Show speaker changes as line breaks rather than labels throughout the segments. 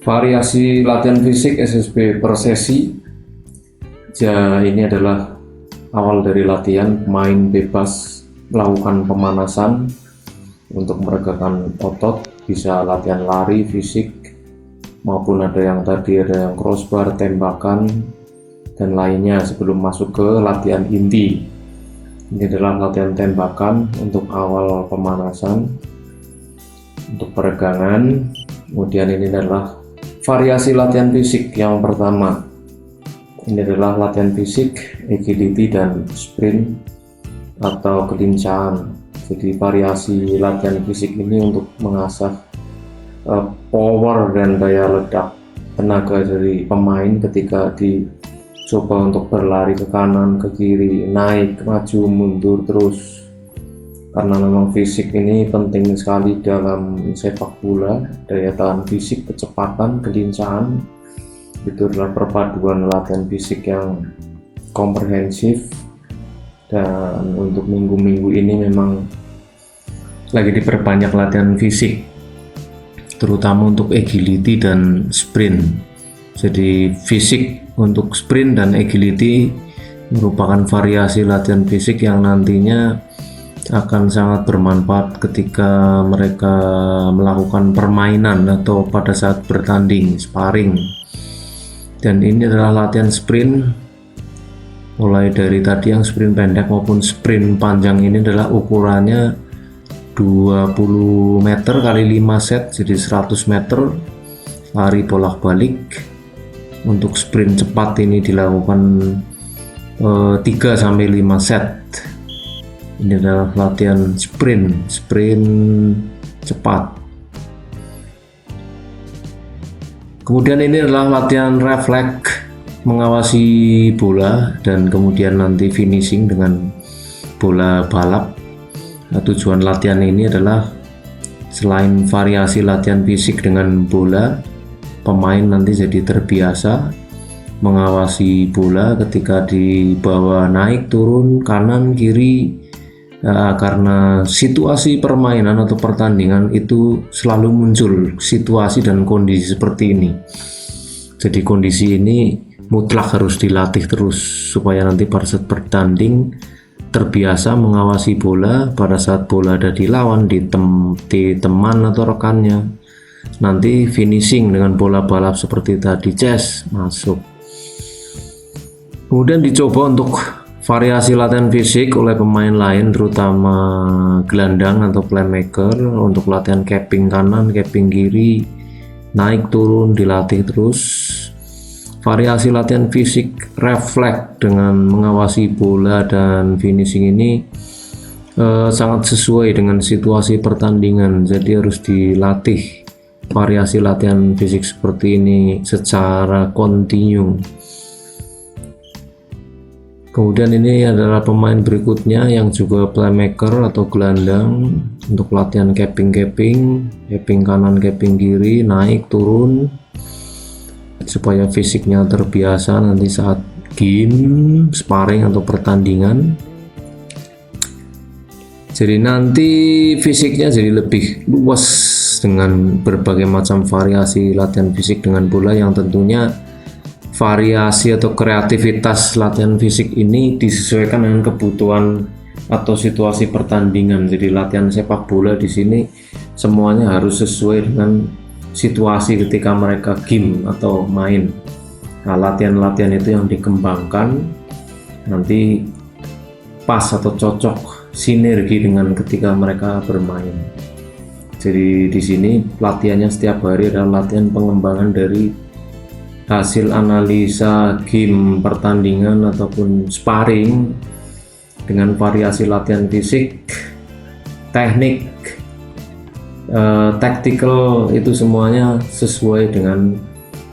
Variasi latihan fisik SSB per sesi. Ini adalah awal dari latihan. Pemain bebas melakukan pemanasan untuk meregakan otot, bisa latihan lari fisik maupun ada yang crossbar, tembakan dan lainnya sebelum masuk ke latihan inti. Ini adalah latihan tembakan untuk awal pemanasan, untuk peregangan. Kemudian ini adalah variasi latihan fisik yang pertama. Ini adalah latihan fisik agility dan sprint atau kelincahan. Jadi variasi latihan fisik ini untuk mengasah power dan daya ledak tenaga dari pemain ketika dicoba untuk berlari ke kanan, ke kiri, naik, maju, mundur terus. Karena memang fisik ini penting sekali dalam sepak bola, daya tahan fisik, kecepatan, kelincahan, itu adalah perpaduan latihan fisik yang komprehensif. Dan untuk minggu-minggu ini memang lagi diperbanyak latihan fisik, terutama untuk agility dan sprint. Jadi fisik untuk sprint dan agility merupakan variasi latihan fisik yang nantinya akan sangat bermanfaat ketika mereka melakukan permainan atau pada saat bertanding, sparring. Dan ini adalah latihan sprint, mulai dari tadi yang sprint pendek maupun sprint panjang. Ini adalah ukurannya 20 meter kali 5 set, jadi 100 meter lari bolak-balik. Untuk sprint cepat ini dilakukan 3-5 set. Ini adalah latihan sprint cepat. Kemudian ini adalah latihan refleks, mengawasi bola dan kemudian nanti finishing dengan bola balap. Tujuan latihan ini adalah selain variasi latihan fisik dengan bola, pemain nanti jadi terbiasa mengawasi bola ketika dibawa naik, turun, kanan, kiri. Karena situasi permainan atau pertandingan itu selalu muncul situasi dan kondisi seperti ini. Jadi kondisi ini mutlak harus dilatih terus supaya nanti pada saat bertanding terbiasa mengawasi bola. Pada saat bola ada di lawan, di teman atau rekannya, nanti finishing dengan bola balap seperti tadi, chess masuk. Kemudian dicoba untuk variasi latihan fisik oleh pemain lain, terutama gelandang atau playmaker, untuk latihan capping kanan, capping kiri, naik turun dilatih terus. Variasi latihan fisik refleks dengan mengawasi bola dan finishing ini sangat sesuai dengan situasi pertandingan, jadi harus dilatih variasi latihan fisik seperti ini secara kontinu. Kemudian ini adalah pemain berikutnya yang juga playmaker atau gelandang, untuk latihan capping kanan, capping kiri, naik turun, supaya fisiknya terbiasa nanti saat game, sparring atau pertandingan. Jadi nanti fisiknya jadi lebih luas dengan berbagai macam variasi latihan fisik dengan bola, yang tentunya variasi atau kreativitas latihan fisik ini disesuaikan dengan kebutuhan atau situasi pertandingan. Jadi latihan sepak bola di sini semuanya harus sesuai dengan situasi ketika mereka game atau main. Nah, latihan-latihan itu yang dikembangkan nanti pas atau cocok sinergi dengan ketika mereka bermain. Jadi di sini latihannya setiap hari adalah latihan pengembangan dari hasil analisa game pertandingan ataupun sparring dengan variasi latihan fisik, teknik, tactical, itu semuanya sesuai dengan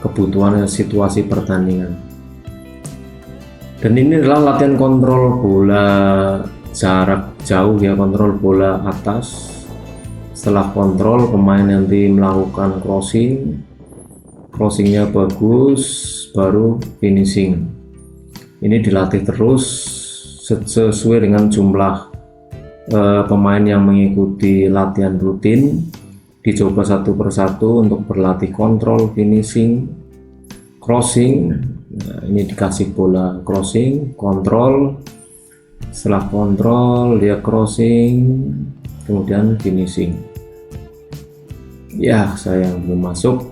kebutuhan situasi pertandingan. Dan ini adalah latihan kontrol bola jarak jauh, ya, kontrol bola atas. Setelah kontrol, pemain nanti melakukan crossingnya bagus, baru finishing. Ini dilatih terus sesuai dengan jumlah pemain yang mengikuti latihan rutin. dicoba satu persatu untuk berlatih kontrol, finishing, crossing. Nah, ini dikasih bola crossing, kontrol, setelah kontrol dia crossing, kemudian finishing. Ya, sayang belum masuk.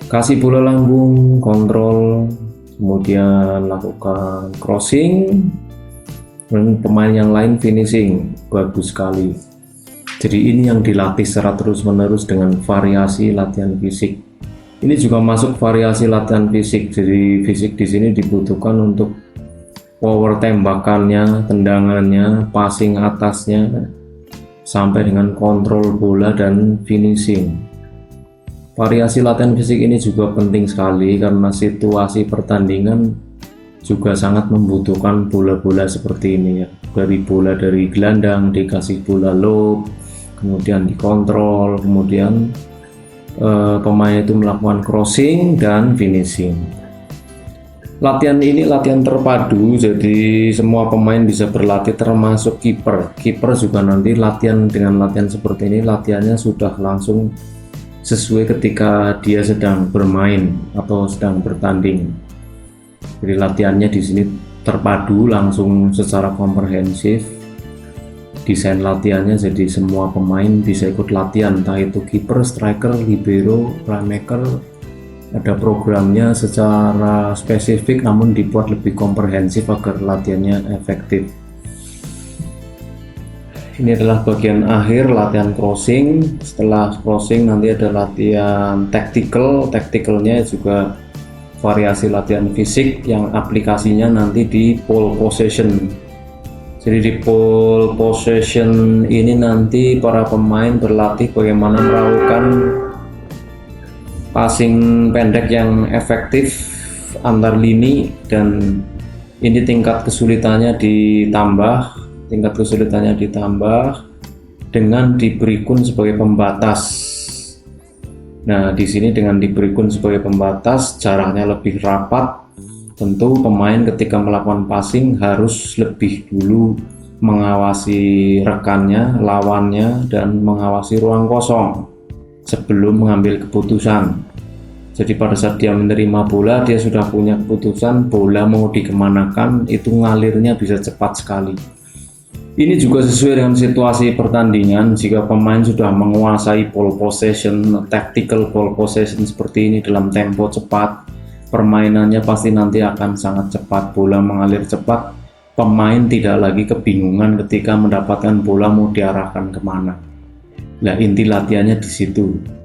Kasih bola lambung, kontrol, kemudian lakukan crossing, dan pemain yang lain finishing. Bagus sekali. Jadi ini yang dilatih secara terus-menerus dengan variasi latihan fisik. Ini juga masuk variasi latihan fisik. Jadi fisik di sini dibutuhkan untuk power tembakannya, tendangannya, passing atasnya, sampai dengan kontrol bola dan finishing. Variasi latihan fisik ini juga penting sekali karena situasi pertandingan juga sangat membutuhkan bola-bola seperti ini ya. Dari gelandang dikasih bola lob, kemudian dikontrol, kemudian pemain itu melakukan crossing dan finishing. Latihan ini latihan terpadu, jadi semua pemain bisa berlatih termasuk kiper. Kiper juga nanti latihan dengan latihan seperti ini, latihannya sudah langsung sesuai ketika dia sedang bermain atau sedang bertanding. Jadi latihannya di sini terpadu langsung secara komprehensif. Desain latihannya jadi semua pemain bisa ikut latihan, entah itu kiper, striker, libero, playmaker. Ada programnya secara spesifik namun dibuat lebih komprehensif agar latihannya efektif. Ini adalah bagian akhir latihan crossing. Setelah crossing nanti ada latihan tactical. Tacticalnya juga variasi latihan fisik yang aplikasinya nanti di pole possession. Jadi di pole possession ini nanti para pemain berlatih bagaimana melakukan passing pendek yang efektif antar lini, dan ini tingkat kesulitannya ditambah dengan diberi kun sebagai pembatas. Nah, di sini dengan diberi kun sebagai pembatas, jaraknya lebih rapat. Tentu pemain ketika melakukan passing harus lebih dulu mengawasi rekannya, lawannya, dan mengawasi ruang kosong sebelum mengambil keputusan. Jadi pada saat dia menerima bola, dia sudah punya keputusan bola mau dikemanakan, itu ngalirnya bisa cepat sekali. Ini juga sesuai dengan situasi pertandingan. Jika pemain sudah menguasai ball possession, tactical ball possession seperti ini dalam tempo cepat, permainannya pasti nanti akan sangat cepat, bola mengalir cepat, pemain tidak lagi kebingungan ketika mendapatkan bola mau diarahkan kemana. Nah, inti latihannya di situ.